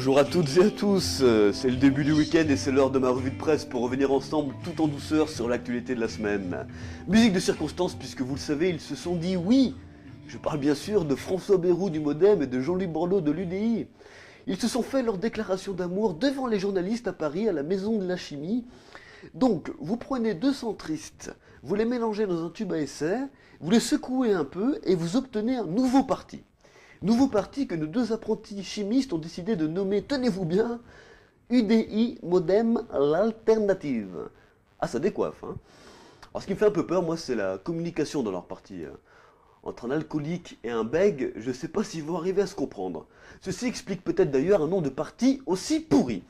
Bonjour à toutes et à tous, c'est le début du week-end et c'est l'heure de ma revue de presse pour revenir ensemble tout en douceur sur l'actualité de la semaine. Musique de circonstance puisque vous le savez, ils se sont dit oui. Je parle bien sûr de François Bayrou du Modem et de Jean-Luc Borloo de l'UDI. Ils se sont fait leur déclaration d'amour devant les journalistes à Paris à la Maison de la Chimie. Donc, vous prenez deux centristes, vous les mélangez dans un tube à essai, vous les secouez un peu et vous obtenez un nouveau parti. Nouveau parti que nos deux apprentis chimistes ont décidé de nommer, tenez-vous bien, UDI Modem l'Alternative. Ah, ça décoiffe, hein. Alors, ce qui me fait un peu peur, moi, c'est la communication dans leur parti. Entre un alcoolique et un bègue, je ne sais pas s'ils vont arriver à se comprendre. Ceci explique peut-être d'ailleurs un nom de parti aussi pourri.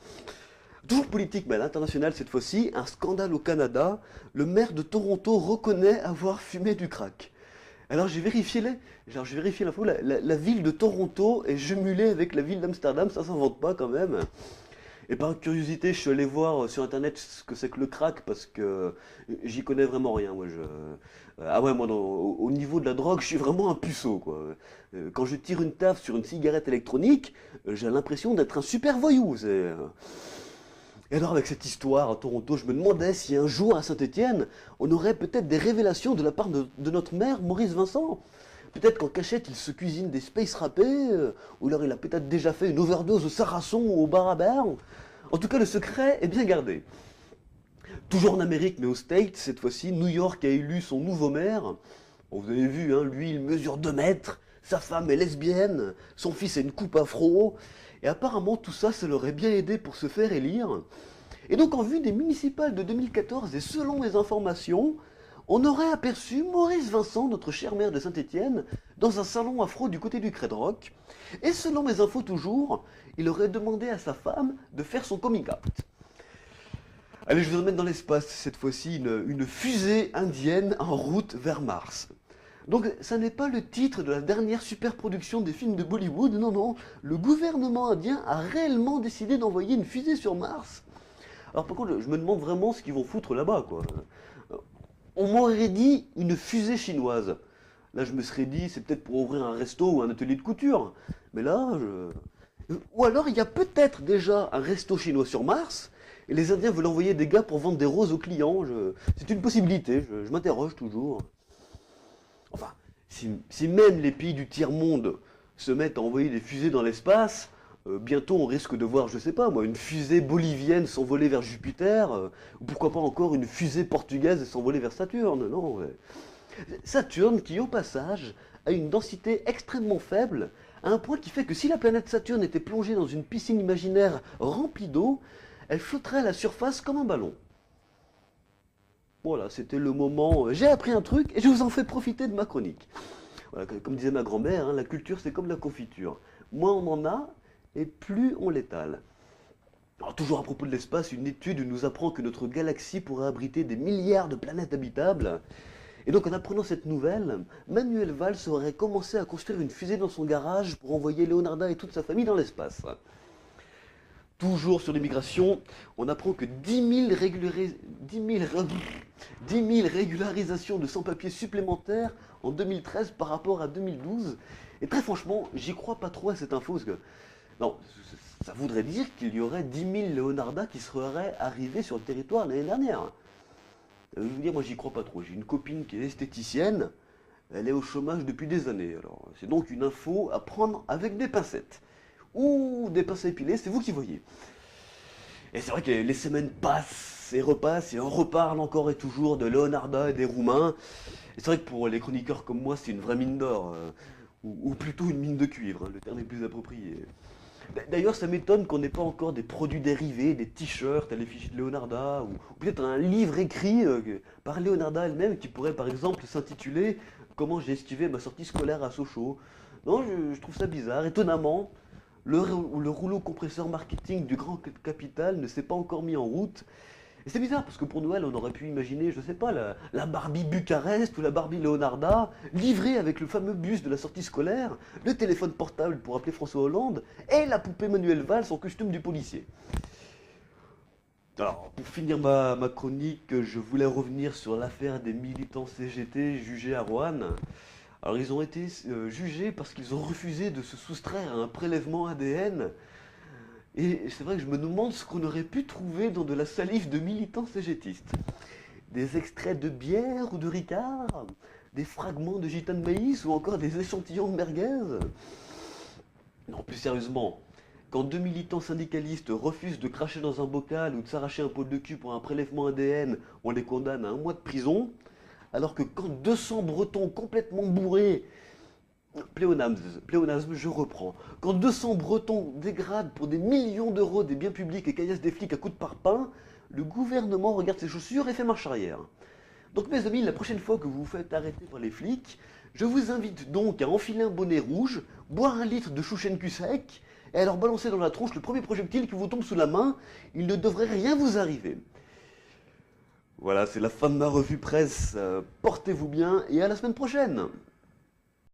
Toujours politique, mais à l'international cette fois-ci, un scandale au Canada, le maire de Toronto reconnaît avoir fumé du crack. Alors j'ai vérifié l'info, la ville de Toronto est jumelée avec la ville d'Amsterdam, ça s'invente pas quand même. Et par curiosité, je suis allé voir sur internet ce que c'est que le crack parce que j'y connais vraiment rien. Ah ouais, moi au niveau de la drogue, je suis vraiment un puceau quoi. Quand je tire une taffe sur une cigarette électronique, j'ai l'impression d'être un super voyou. Et alors avec cette histoire à Toronto, je me demandais si un jour à Saint-Étienne, on aurait peut-être des révélations de la part de notre maire, Maurice Vincent. Peut-être qu'en cachette, il se cuisine des space râpés, ou alors il a peut-être déjà fait une overdose au sarrason ou au bar à beurre. En tout cas, le secret est bien gardé. Toujours en Amérique, mais aux States, cette fois-ci, New York a élu son nouveau maire. Bon, vous avez vu, hein, lui, il mesure 2 mètres, sa femme est lesbienne, son fils a une coupe afro, et apparemment tout ça, ça l'aurait bien aidé pour se faire élire. Et donc en vue des municipales de 2014, et selon mes informations, on aurait aperçu Maurice Vincent, notre cher maire de Saint-Étienne, dans un salon afro du côté du Crède Rock. Et selon mes infos toujours, il aurait demandé à sa femme de faire son coming out. Allez, je vous emmène dans l'espace, cette fois-ci une fusée indienne en route vers Mars. Donc ça n'est pas le titre de la dernière superproduction des films de Bollywood, non, non, le gouvernement indien a réellement décidé d'envoyer une fusée sur Mars. Alors par contre, je me demande vraiment ce qu'ils vont foutre là-bas, quoi. On m'aurait dit une fusée chinoise. Là, je me serais dit, c'est peut-être pour ouvrir un resto ou un atelier de couture. Mais là, Ou alors, il y a peut-être déjà un resto chinois sur Mars, et les Indiens veulent envoyer des gars pour vendre des roses aux clients. C'est une possibilité, je m'interroge toujours. Enfin, si même les pays du tiers-monde se mettent à envoyer des fusées dans l'espace, bientôt on risque de voir, je sais pas moi, une fusée bolivienne s'envoler vers Jupiter, ou pourquoi pas encore une fusée portugaise s'envoler vers Saturne, non ouais. Saturne qui, au passage, a une densité extrêmement faible, à un point qui fait que si la planète Saturne était plongée dans une piscine imaginaire remplie d'eau, elle flotterait à la surface comme un ballon. Voilà, c'était le moment. J'ai appris un truc et je vous en fais profiter de ma chronique. Voilà, comme disait ma grand-mère, hein, la culture c'est comme la confiture. Moins on en a, et plus on l'étale. Alors, toujours à propos de l'espace, une étude nous apprend que notre galaxie pourrait abriter des milliards de planètes habitables. Et donc en apprenant cette nouvelle, Manuel Valls aurait commencé à construire une fusée dans son garage pour envoyer Leonarda et toute sa famille dans l'espace. Toujours sur l'immigration, on apprend que 10 000 régularisations de sans-papiers supplémentaires en 2013 par rapport à 2012. Et très franchement, j'y crois pas trop à cette info, parce que non, ça voudrait dire qu'il y aurait 10 000 Leonarda qui seraient arrivés sur le territoire l'année dernière. Je veux dire, moi j'y crois pas trop. J'ai une copine qui est esthéticienne, elle est au chômage depuis des années. Alors c'est donc une info à prendre avec des pincettes. Ou des pinces à épiler, c'est vous qui voyez. Et c'est vrai que les semaines passent et repassent et on reparle encore et toujours de Leonarda et des Roumains. Et c'est vrai que pour les chroniqueurs comme moi, c'est une vraie mine d'or. Ou plutôt une mine de cuivre, hein, le terme est plus approprié. D'ailleurs, ça m'étonne qu'on n'ait pas encore des produits dérivés, des t-shirts à l'effigie de Leonarda, ou peut-être un livre écrit par Leonarda elle-même qui pourrait par exemple s'intituler Comment j'ai esquivé ma sortie scolaire à Sochaux. Non, je trouve ça bizarre. Étonnamment, le rouleau compresseur marketing du grand capital ne s'est pas encore mis en route. Et c'est bizarre parce que pour Noël, on aurait pu imaginer, je sais pas, la Barbie Bucarest ou la Barbie Leonarda, livrée avec le fameux bus de la sortie scolaire, le téléphone portable pour appeler François Hollande, et la poupée Manuel Valls en costume du policier. Alors, pour finir ma chronique, je voulais revenir sur l'affaire des militants CGT jugés à Roanne. Alors, ils ont été jugés parce qu'ils ont refusé de se soustraire à un prélèvement ADN. Et c'est vrai que je me demande ce qu'on aurait pu trouver dans de la salive de militants cégétistes. Des extraits de bière ou de ricard, des fragments de gitane de maïs ou encore des échantillons de merguez. Non, plus sérieusement, quand deux militants syndicalistes refusent de cracher dans un bocal ou de s'arracher un poil de cul pour un prélèvement ADN, on les condamne à 1 mois de prison, alors que quand 200 Bretons complètement bourrés, pléonasme, je reprends, quand 200 Bretons dégradent pour des millions d'euros des biens publics et caillassent des flics à coups de parpaing, le gouvernement regarde ses chaussures et fait marche arrière. Donc mes amis, la prochaine fois que vous vous faites arrêter par les flics, je vous invite donc à enfiler un bonnet rouge, boire 1 litre de chouchen cul sec, et à leur balancer dans la tronche le premier projectile qui vous tombe sous la main. Il ne devrait rien vous arriver. Voilà, c'est la fin de ma revue presse. Portez-vous bien et à la semaine prochaine.